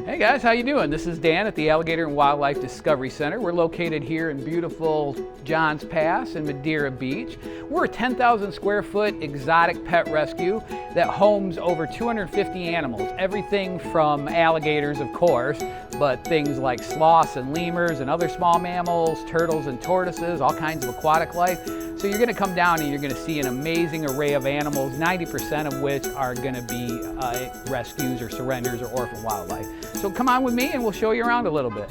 Hey guys, how you doing? This is Dan at the Alligator Wildlife Discovery Center. We're located here in beautiful Johns Pass in Madeira Beach. We're a 10,000 square foot exotic pet rescue that homes over 250 animals. Everything from alligators, of course, but things like sloths and lemurs and other small mammals, turtles and tortoises, all kinds of aquatic life. So you're gonna come down and you're gonna see an amazing array of animals, 90% of which are gonna be rescues or surrenders or orphan wildlife. So come on with me and we'll show you around a little bit.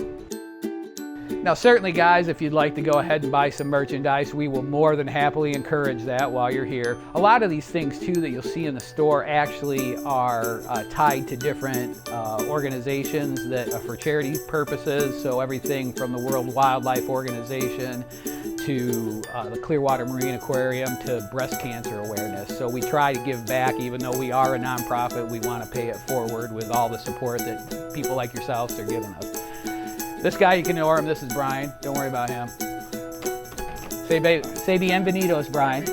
Now certainly guys, if you'd like to go ahead and buy some merchandise, we will more than happily encourage that while you're here. A lot of these things too that you'll see in the store actually are tied to different organizations that are for charity purposes. So everything from the World Wildlife Organization to the Clearwater Marine Aquarium to breast cancer awareness. So we try to give back, even though we are a nonprofit, we want to pay it forward with all the support that people like yourselves are giving us. This guy, you can ignore him, this is Brian. Don't worry about him. Say bienvenidos, Brian.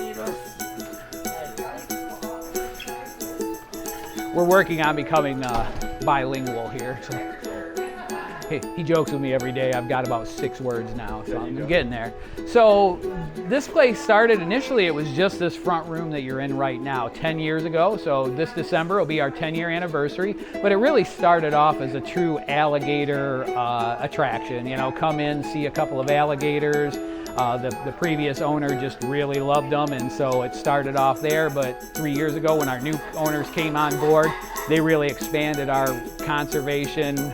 We're working on becoming bilingual here. So. He jokes with me every day. I've got about 6 words now, so I'm getting there. So this place started, initially it was just this front room that you're in right now, 10 years ago. So this December will be our 10-year anniversary, but it really started off as a true alligator attraction. You know, come in, see a couple of alligators. The previous owner just really loved them, and so it started off there. But 3 years ago when our new owners came on board, they really expanded our conservation,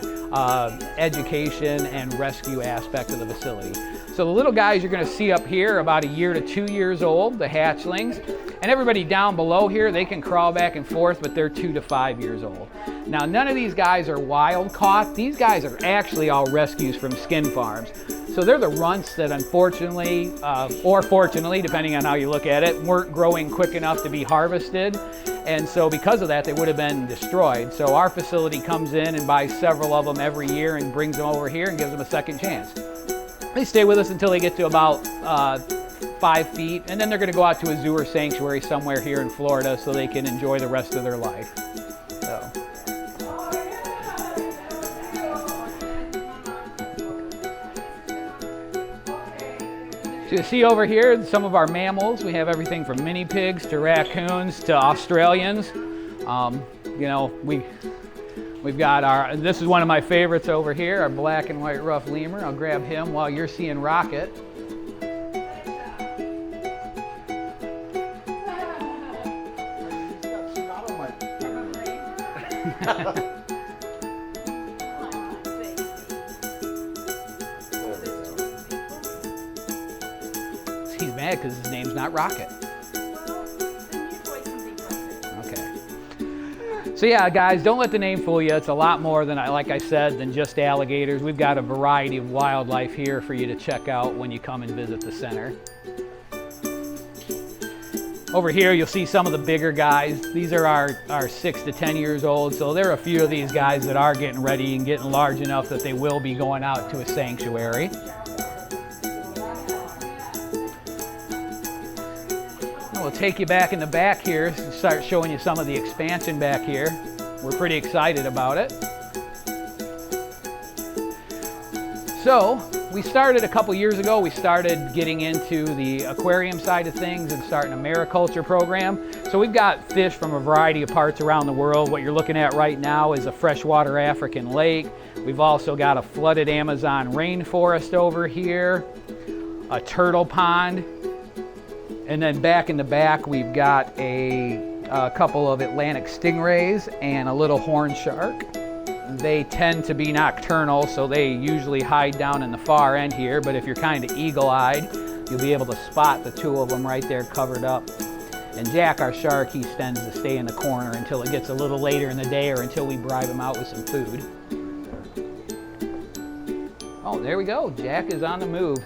education and rescue aspect of the facility. So the little guys you're going to see up here are about 1 year to 2 years old, the hatchlings, and everybody down below here, they can crawl back and forth, but they're 2 to 5 years old. Now none of these guys are wild caught. These guys are actually all rescues from skin farms. So they're the runts that unfortunately, or fortunately, depending on how you look at it, weren't growing quick enough to be harvested. And so because of that, they would have been destroyed. So our facility comes in and buys several of them every year and brings them over here and gives them a second chance. They stay with us until they get to about 5 feet, and then they're going to go out to a zoo or sanctuary somewhere here in Florida so they can enjoy the rest of their life. So. So you see over here some of our mammals. We have everything from mini pigs to raccoons to Australians. You know, we've got this is one of my favorites over here, our black and white rough lemur. I'll grab him while you're seeing Rocket. He's mad because his name's not Rocket. Okay. So yeah, guys, don't let the name fool you. It's a lot more than, like I said, than just alligators. We've got a variety of wildlife here for you to check out when you come and visit the center. Over here, you'll see some of the bigger guys. These are our 6 to 10 years old. So there are a few of these guys that are getting ready and getting large enough that they will be going out to a sanctuary. We'll take you back in the back here and start showing you some of the expansion back here. We're pretty excited about it. So we started a couple years ago, we started getting into the aquarium side of things and starting a Miraculture program. So we've got fish from a variety of parts around the world. What you're looking at right now is a freshwater African lake. We've also got a flooded Amazon rainforest over here, a turtle pond. And then back in the back, we've got a couple of Atlantic stingrays and a little horned shark. They tend to be nocturnal, so they usually hide down in the far end here, but if you're kind of eagle-eyed, you'll be able to spot the 2 of them right there covered up. And Jack, our shark, he tends to stay in the corner until it gets a little later in the day or until we bribe him out with some food. Oh, there we go. Jack is on the move.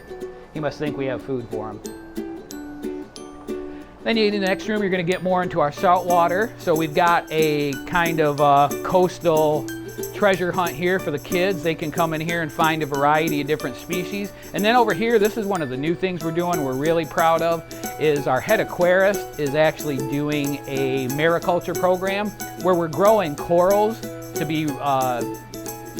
He must think we have food for him. Then in the next room, you're going to get more into our saltwater. So we've got a kind of coastal treasure hunt here for the kids. They can come in here and find a variety of different species. And then over here, this is one of the new things we're doing, we're really proud of, is our head aquarist is actually doing a Miraculture program where we're growing corals to be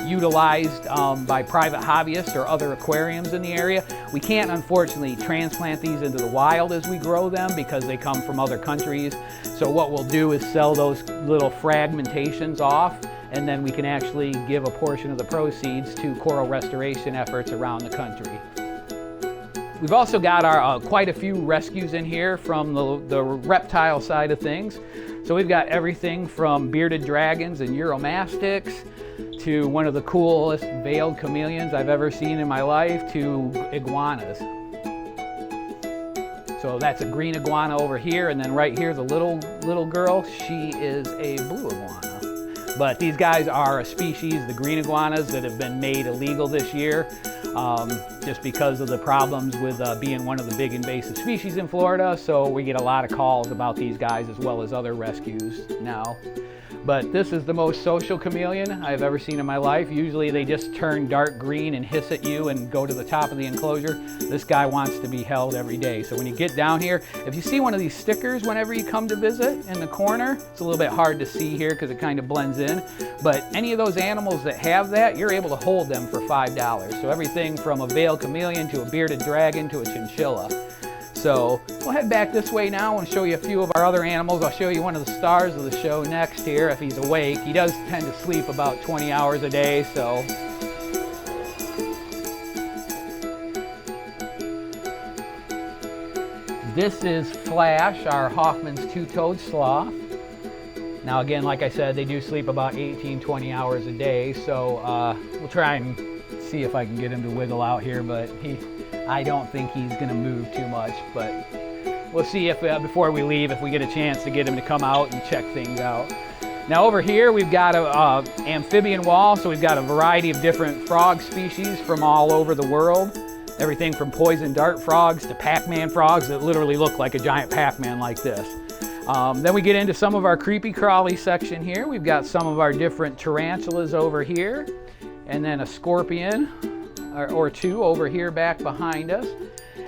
utilized by private hobbyists or other aquariums in the area. We can't unfortunately transplant these into the wild as we grow them because they come from other countries. So what we'll do is sell those little fragmentations off, and then we can actually give a portion of the proceeds to coral restoration efforts around the country. We've also got our quite a few rescues in here from the reptile side of things. So we've got everything from bearded dragons and uromastyx to one of the coolest veiled chameleons I've ever seen in my life, to iguanas. So that's a green iguana over here, and then right here the little girl, she is a blue iguana. But these guys are a species, the green iguanas, that have been made illegal this year just because of the problems with being one of the big invasive species in Florida. So we get a lot of calls about these guys as well as other rescues now. But this is the most social chameleon I've ever seen in my life. Usually they just turn dark green and hiss at you and go to the top of the enclosure. This guy wants to be held every day. So when you get down here, if you see one of these stickers whenever you come to visit in the corner, it's a little bit hard to see here because it kind of blends in. But any of those animals that have that, you're able to hold them for $5. So everything from a veiled chameleon to a bearded dragon to a chinchilla. So we'll head back this way now and show you a few of our other animals. I'll show you one of the stars of the show next here if he's awake. He does tend to sleep about 20 hours a day, so. This is Flash, our Hoffman's two-toed sloth. Now again, like I said, they do sleep about 18-20 hours a day, so we'll try and see if I can get him to wiggle out here, but I don't think he's going to move too much, but we'll see if before we leave, if we get a chance to get him to come out and check things out. Now over here we've got an amphibian wall, so we've got a variety of different frog species from all over the world. Everything from poison dart frogs to Pac-Man frogs that literally look like a giant Pac-Man like this. Then we get into some of our creepy crawly section here. We've got some of our different tarantulas over here, and then a scorpion or two over here back behind us.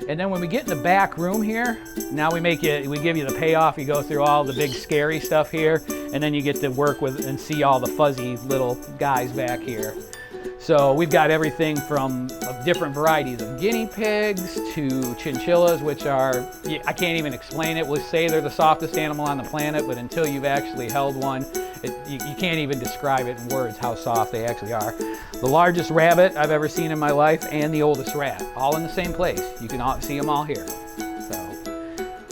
And then when we get in the back room here, now we give you the payoff. You go through all the big scary stuff here, and then you get to work with and see all the fuzzy little guys back here. So we've got everything from different varieties of guinea pigs to chinchillas, which are, I can't even explain it. We'll say they're the softest animal on the planet, but until you've actually held one, you can't even describe it in words how soft they actually are. The largest rabbit I've ever seen in my life and the oldest rat, all in the same place. You can see them all here.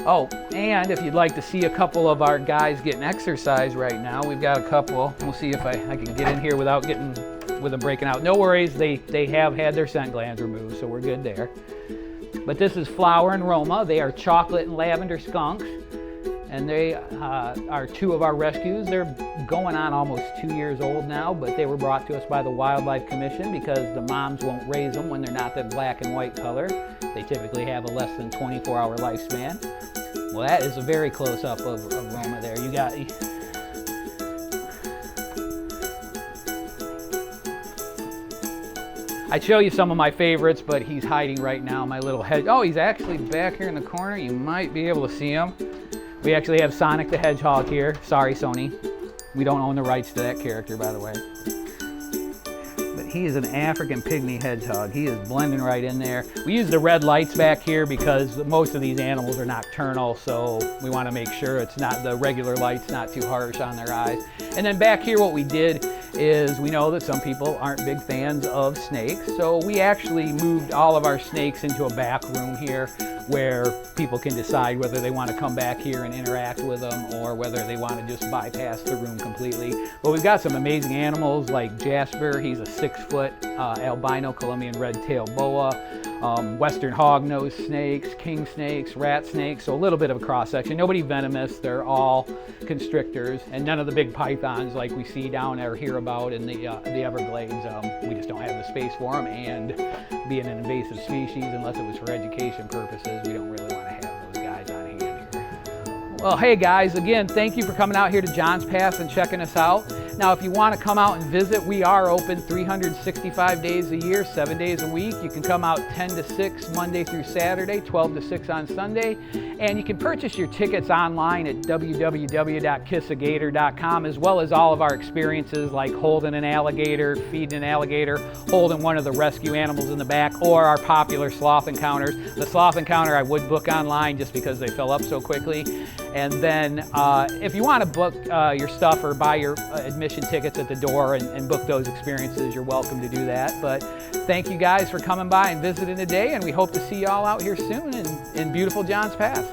Oh, and if you'd like to see a couple of our guys getting exercise right now, we've got a couple. We'll see if I can get in here without getting with them breaking out. No worries, they have had their scent glands removed, so we're good there. But this is Flower and Roma. They are chocolate and lavender skunks, and they are two of our rescues. They're going on almost 2 years old now, but they were brought to us by the Wildlife Commission because the moms won't raise them when they're not that black and white color. They typically have a less than 24-hour lifespan. Well, that is a very close-up of Roma there. You got... I'd show you some of my favorites, but he's hiding right now, my little head. Oh, he's actually back here in the corner. You might be able to see him. We actually have Sonic the Hedgehog here. Sorry, Sony. We don't own the rights to that character, by the way. But he is an African pygmy hedgehog. He is blending right in there. We use the red lights back here because most of these animals are nocturnal, so we want to make sure it's not the regular lights, not too harsh on their eyes. And then back here what we did is we know that some people aren't big fans of snakes, so we actually moved all of our snakes into a back room here where people can decide whether they want to come back here and interact with them or whether they want to just bypass the room completely. But we've got some amazing animals like Jasper. He's a 6-foot albino Colombian red-tailed boa, western hognose snakes, king snakes, rat snakes, so a little bit of a cross-section. Nobody venomous, they're all constrictors, and none of the big pythons like we see down there here about in the Everglades. We just don't have the space for them, and being an invasive species, unless it was for education purposes, we don't really want to have those guys on hand here. Well, hey guys, again, thank you for coming out here to John's Pass and checking us out. Now, if you want to come out and visit, we are open 365 days a year, 7 days a week. You can come out 10 to 6 Monday through Saturday, 12 to 6 on Sunday. And you can purchase your tickets online at www.kissagator.com, as well as all of our experiences like holding an alligator, feeding an alligator, holding one of the rescue animals in the back, or our popular sloth encounters. The sloth encounter I would book online just because they fill up so quickly. And then if you want to book your stuff or buy your admission tickets at the door and book those experiences, you're welcome to do that. But thank you guys for coming by and visiting today, and we hope to see you all out here soon in beautiful Johns Pass.